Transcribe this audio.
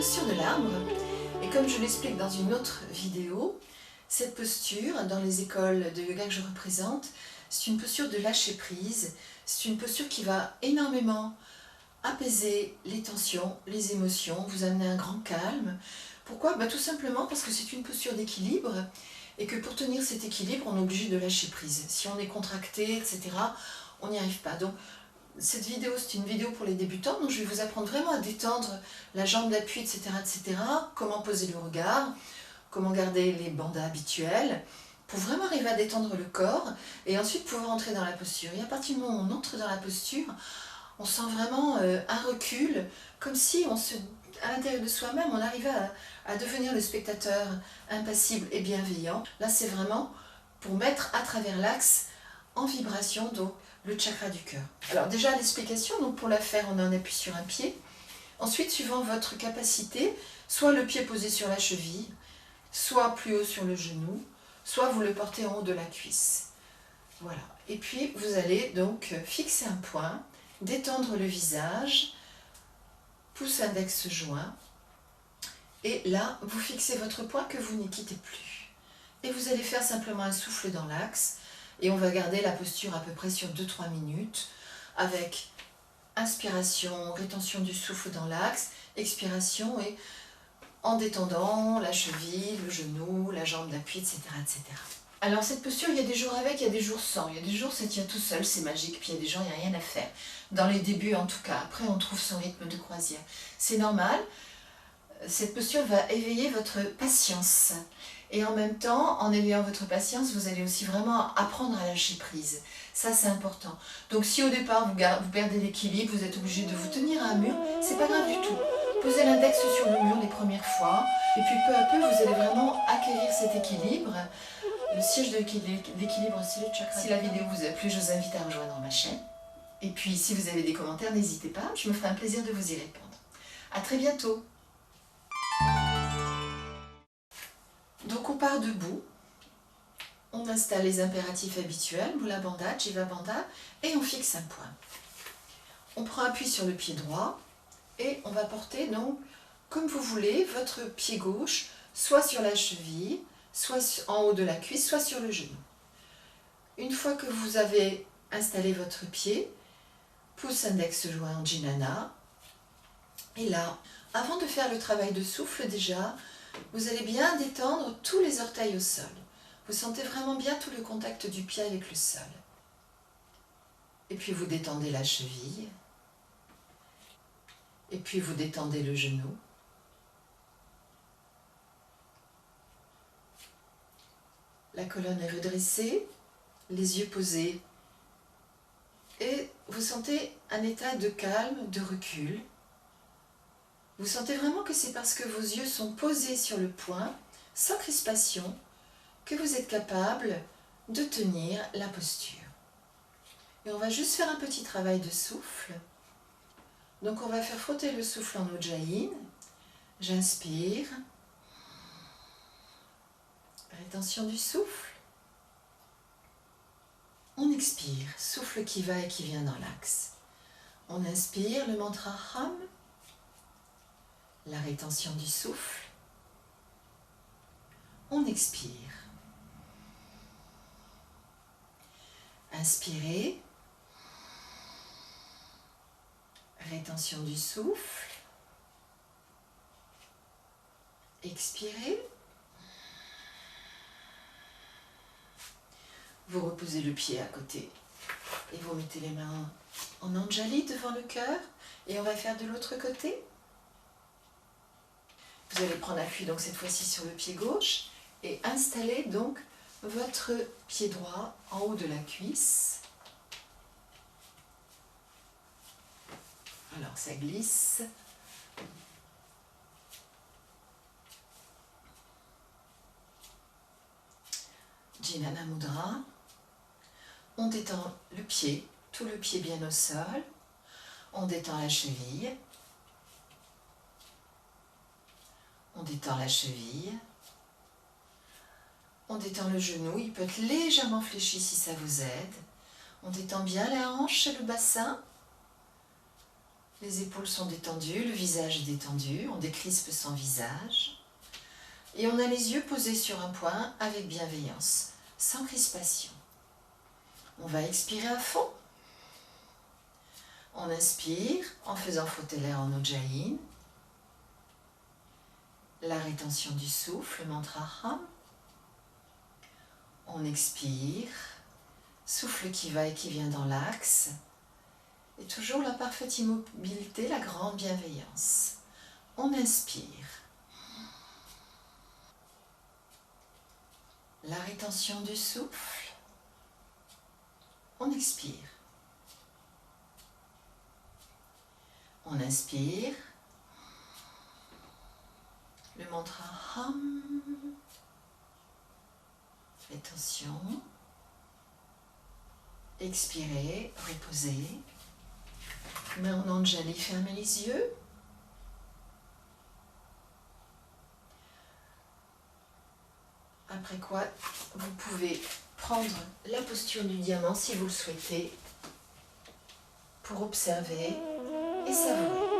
posture de l'arbre. Et comme je l'explique dans une autre vidéo, cette posture, dans les écoles de yoga que je représente, c'est une posture de lâcher prise. C'est une posture qui va énormément apaiser les tensions, les émotions, vous amener un grand calme. Pourquoi? Tout simplement parce que c'est une posture d'équilibre et que pour tenir cet équilibre, on est obligé de lâcher prise. Si on est contracté, etc., on n'y arrive pas. Donc, cette vidéo, c'est une vidéo pour les débutants, donc je vais vous apprendre vraiment à détendre la jambe d'appui, etc., etc., comment poser le regard, comment garder les bandas habituels, pour vraiment arriver à détendre le corps et ensuite pouvoir entrer dans la posture. Et à partir du moment où on entre dans la posture, on sent vraiment un recul, comme si à l'intérieur de soi-même, on arrivait à devenir le spectateur impassible et bienveillant. Là, c'est vraiment pour mettre à travers l'axe en vibration, donc le chakra du cœur. Alors déjà l'explication, donc pour la faire, on en appuie sur un pied. Ensuite, suivant votre capacité, soit le pied posé sur la cheville, soit plus haut sur le genou, soit vous le portez en haut de la cuisse. Voilà. Et puis vous allez donc fixer un point, détendre le visage, pouce index joint, et là vous fixez votre point que vous n'y quittez plus. Et vous allez faire simplement un souffle dans l'axe, et on va garder la posture à peu près sur 2-3 minutes, avec inspiration, rétention du souffle dans l'axe, expiration et en détendant la cheville, le genou, la jambe d'appui, etc., etc. Alors cette posture, il y a des jours avec, il y a des jours sans. Il y a des jours, ça tient tout seul, c'est magique, puis il y a des jours, il n'y a rien à faire. Dans les débuts en tout cas, après on trouve son rythme de croisière. C'est normal, cette posture va éveiller votre patience. Et en même temps, en éveillant votre patience, vous allez aussi vraiment apprendre à lâcher prise. Ça, c'est important. Donc si au départ, vous perdez l'équilibre, vous êtes obligé de vous tenir à un mur, c'est pas grave du tout. Posez l'index sur le mur les premières fois, et puis peu à peu, vous allez vraiment acquérir cet équilibre. Le siège de l'équilibre, c'est le chakra. Si la vidéo vous a plu, je vous invite à rejoindre ma chaîne. Et puis, si vous avez des commentaires, n'hésitez pas, je me ferai un plaisir de vous y répondre. À très bientôt. Donc, on part debout. On installe les impératifs habituels, Mula Bandha, Jiva Bandha, et on fixe un point. On prend appui sur le pied droit, et on va porter, donc, comme vous voulez, votre pied gauche, soit sur la cheville, soit en haut de la cuisse, soit sur le genou. Une fois que vous avez installé votre pied, pouce index joint en Jnana, et là, avant de faire le travail de souffle déjà, vous allez bien détendre tous les orteils au sol. Vous sentez vraiment bien tout le contact du pied avec le sol. Et puis vous détendez la cheville, et puis vous détendez le genou. La colonne est redressée, les yeux posés, et vous sentez un état de calme, de recul. Vous sentez vraiment que c'est parce que vos yeux sont posés sur le point, sans crispation, que vous êtes capable de tenir la posture. Et on va juste faire un petit travail de souffle. Donc on va faire frotter le souffle en Ujjayi. J'inspire. Rétention du souffle. On expire, souffle qui va et qui vient dans l'axe. On inspire le mantra Ham. La rétention du souffle. On expire. Inspirez. Rétention du souffle. Expirez. Vous reposez le pied à côté et vous mettez les mains en Anjali devant le cœur et on va faire de l'autre côté. Vous allez prendre appui donc cette fois-ci sur le pied gauche et installer donc votre pied droit en haut de la cuisse. Alors ça glisse. Jnana Mudra. On détend le pied, tout le pied bien au sol. On détend la cheville. On détend la cheville. On détend le genou, il peut être légèrement fléchi si ça vous aide. On détend bien la hanche et le bassin. Les épaules sont détendues, le visage est détendu, on décrispe son visage. Et on a les yeux posés sur un point avec bienveillance, sans crispation. On va expirer à fond. On inspire en faisant frotter l'air en Ujjayi. La rétention du souffle, le mantra Ham. On expire, souffle qui va et qui vient dans l'axe. Et toujours la parfaite immobilité, la grande bienveillance. On inspire. La rétention du souffle. On expire. On inspire. Le mantra Ham. Rétention. Expirez, reposez. Main en Anjali, fermez les yeux. Après quoi, vous pouvez prendre la posture du diamant si vous le souhaitez pour observer et savourer.